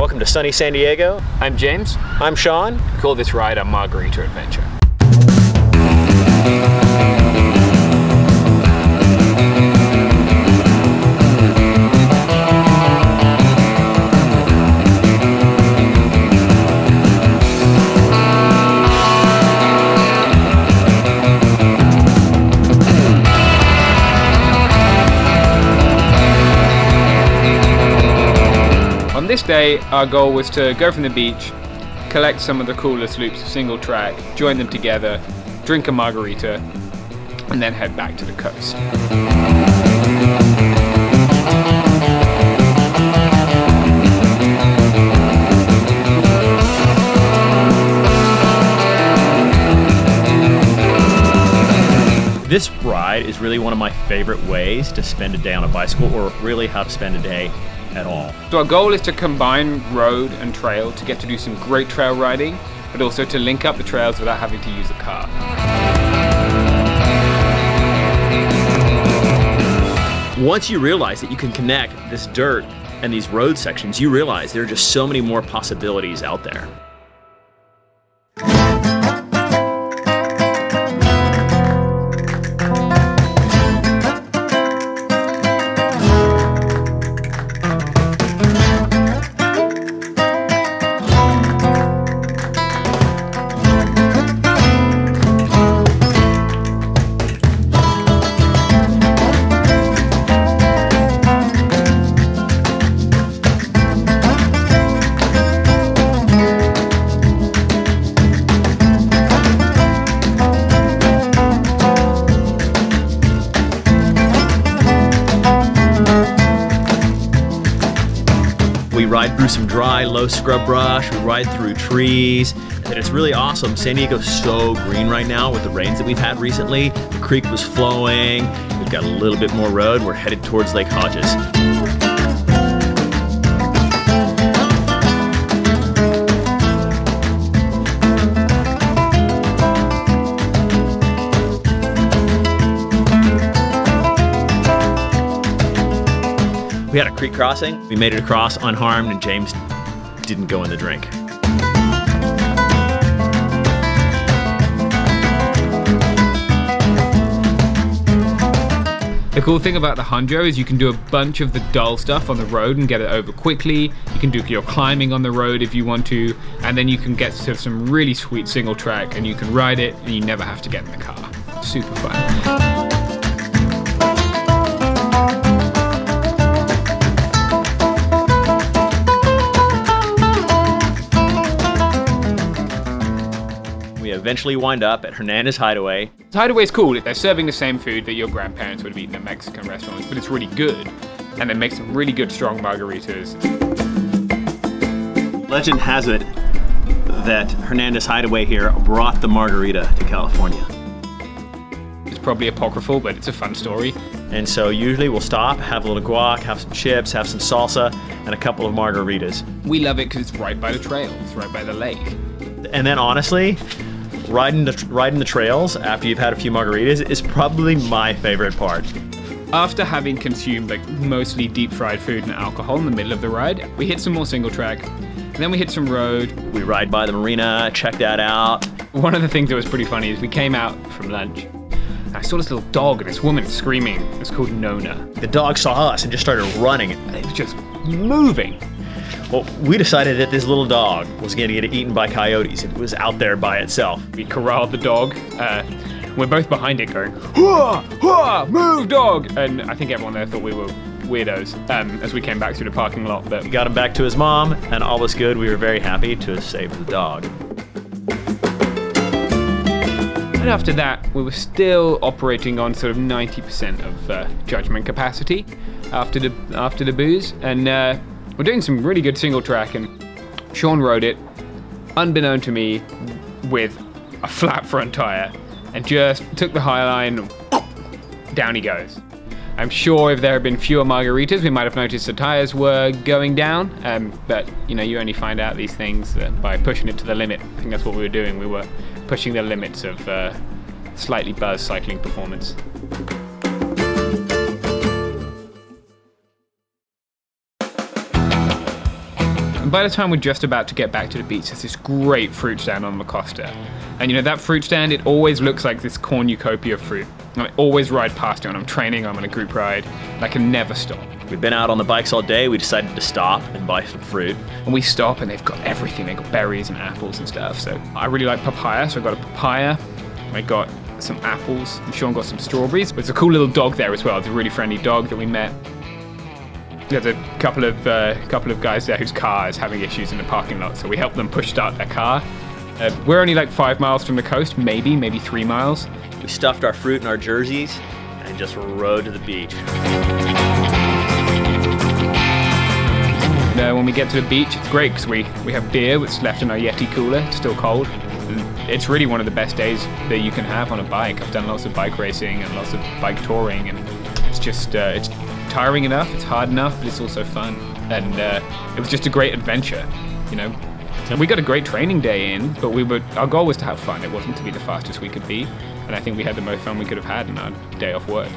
Welcome to sunny San Diego. I'm James. I'm Sean. We call this ride a Margarita adventure. On this day, our goal was to go from the beach, collect some of the coolest loops of single track, join them together, drink a margarita, and then head back to the coast. This ride is really one of my favorite ways to spend a day on a bicycle, or really how to spend a day at all. So our goal is to combine road and trail to get to do some great trail riding, but also to link up the trails without having to use a car. Once you realize that you can connect this dirt and these road sections, you realize there are just so many more possibilities out there. We ride through some dry, low scrub brush, we ride through trees, and it's really awesome. San Diego's so green right now with the rains that we've had recently. The creek was flowing, we've got a little bit more road, we're headed towards Lake Hodges. We had a creek crossing. We made it across unharmed, and James didn't go in the drink. The cool thing about the Haanjo is you can do a bunch of the dull stuff on the road and get it over quickly. You can do your climbing on the road if you want to, and then you can get to some really sweet single track and you can ride it and you never have to get in the car. Super fun. We eventually wind up at Hernandez Hideaway. Hideaway is cool. They're serving the same food that your grandparents would have eaten at Mexican restaurants, but it's really good. And they make some really good strong margaritas. Legend has it that Hernandez Hideaway here brought the margarita to California. It's probably apocryphal, but it's a fun story. And so usually we'll stop, have a little guac, have some chips, have some salsa, and a couple of margaritas. We love it because it's right by the trail. It's right by the lake. And then honestly, riding the trails after you've had a few margaritas is probably my favorite part. After having consumed like mostly deep fried food and alcohol in the middle of the ride, we hit some more single track, and then we hit some road. We ride by the marina, check that out. One of the things that was pretty funny is we came out from lunch. I saw this little dog and this woman screaming. It's called Nona. The dog saw us and just started running. It was just moving. Well, we decided that this little dog was going to get eaten by coyotes. It was out there by itself. We corralled the dog. We're both behind it going, "Hua! Hua! Move, dog!" And I think everyone there thought we were weirdos as we came back through the parking lot. But we got him back to his mom, and all was good. We were very happy to have saved the dog. And after that, we were still operating on sort of 90% of judgment capacity after the booze, and we're doing some really good single track, and Sean rode it, unbeknown to me, with a flat front tire, and just took the high line, and down he goes. I'm sure if there had been fewer margaritas, we might have noticed the tires were going down, but you know, you only find out these things by pushing it to the limit. I think that's what we were doing. We were pushing the limits of slightly buzzed cycling performance. by the time we're just about to get back to the beach, there's this great fruit stand on the Costa. And you know, that fruit stand, it always looks like this cornucopia of fruit. I always ride past it when I'm training, I'm on a group ride, and I can never stop. We've been out on the bikes all day. We decided to stop and buy some fruit. And we stop and they've got everything. They've got berries and apples and stuff. So I really like papaya, so I got a papaya. I got some apples, and Sean got some strawberries. There's a cool little dog there as well. It's a really friendly dog that we met. There's a couple of guys there whose car is having issues in the parking lot, so we helped them push start their car. We're only like 5 miles from the coast, maybe 3 miles. We stuffed our fruit in our jerseys and just rode to the beach. When we get to the beach, it's great because we have beer that's left in our Yeti cooler. It's still cold. It's really one of the best days that you can have on a bike. I've done lots of bike racing and lots of bike touring, and it's just it's tiring enough, it's hard enough, but it's also fun. And it was just a great adventure, you know. And we got a great training day in, but our goal was to have fun. It wasn't to be the fastest we could be, and I think we had the most fun we could have had in our day off work.